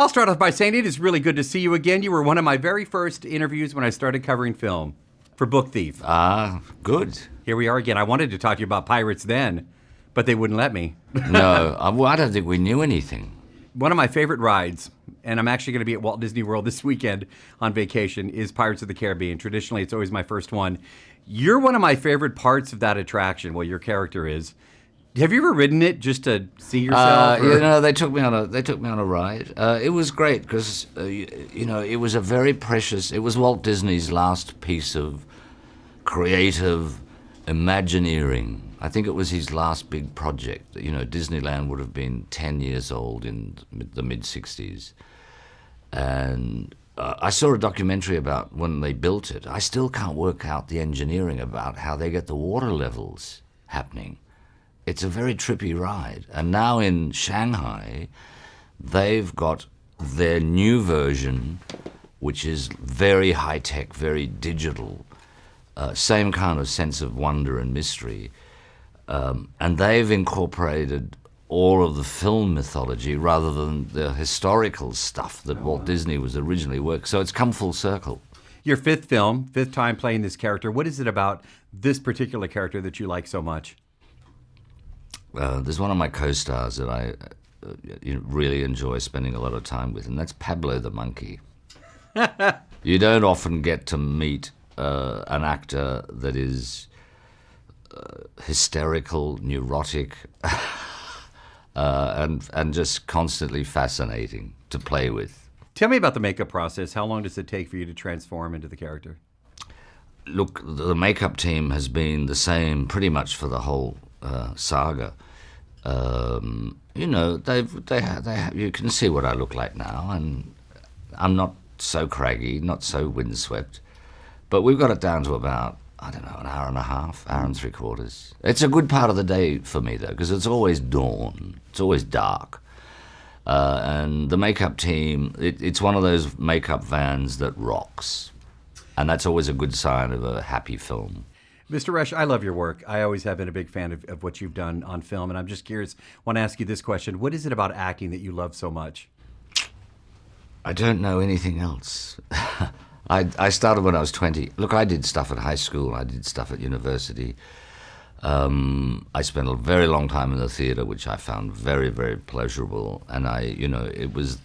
I'll start off by saying it is really good to see you again. You were one of my very first interviews when I started covering film for Book Thief. Ah, good. Here we are again. I wanted to talk to you about pirates then, but they wouldn't let me. No, I don't think we knew anything. One of my favorite rides, and I'm actually going to be at Walt Disney World this weekend on vacation, is Pirates of the Caribbean. Traditionally, it's always my first one. You're one of my favorite parts of that attraction, well, your character is. Have you ever ridden it just to see yourself? They took me on a ride. It was great because it was a very precious. It was Walt Disney's last piece of creative Imagineering. I think it was his last big project. Disneyland would have been 10 years old in the mid-'60s. And I saw a documentary about when they built it. I still can't work out the engineering about how they get the water levels happening. It's a very trippy ride. And now in Shanghai, they've got their new version, which is very high-tech, very digital, same kind of sense of wonder and mystery. And they've incorporated all of the film mythology rather than the historical stuff that Walt Disney was originally working. So it's come full circle. Your fifth time playing this character. What is it about this particular character that you like so much? There's one of my co-stars that I really enjoy spending a lot of time with, and that's Pablo the monkey. You don't often get to meet an actor that is hysterical, neurotic, and just constantly fascinating to play with. Tell me about the makeup process. How long does it take for you to transform into the character? Look, the makeup team has been the same pretty much for the whole saga. They have, you can see what I look like now, and I'm not so craggy, not so windswept, but we've got it down to about, an hour and a half, hour and three quarters. It's a good part of the day for me, though, because it's always dawn. It's always dark. And the makeup team, it's one of those makeup vans that rocks. And that's always a good sign of a happy film. Mr. Rush, I love your work. I always have been a big fan of what you've done on film, and I'm just curious, want to ask you this question. What is it about acting that you love so much? I don't know anything else. I started when I was 20. Look, I did stuff at high school. I did stuff at university. I spent a very long time in the theater, which I found very, very pleasurable. And it was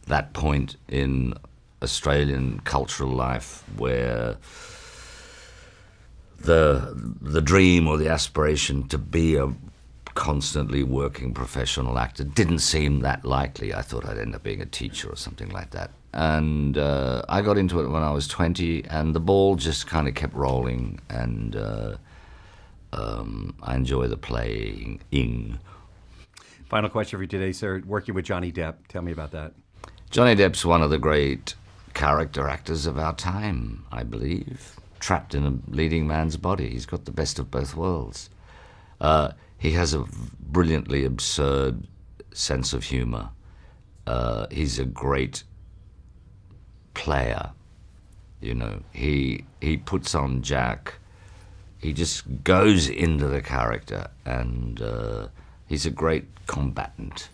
that point in Australian cultural life where the dream or the aspiration to be a constantly working professional actor didn't seem that likely. I thought I'd end up being a teacher or something like that. And I got into it when I was 20, and the ball just kind of kept rolling, and I enjoy the playing. Final question for you today, sir. Working with Johnny Depp, tell me about that. Johnny Depp's one of the great character actors of our time, I believe. Trapped in a leading man's body. He's got the best of both worlds. He has a brilliantly absurd sense of humor. He's a great player. He puts on Jack. He just goes into the character, and he's a great combatant.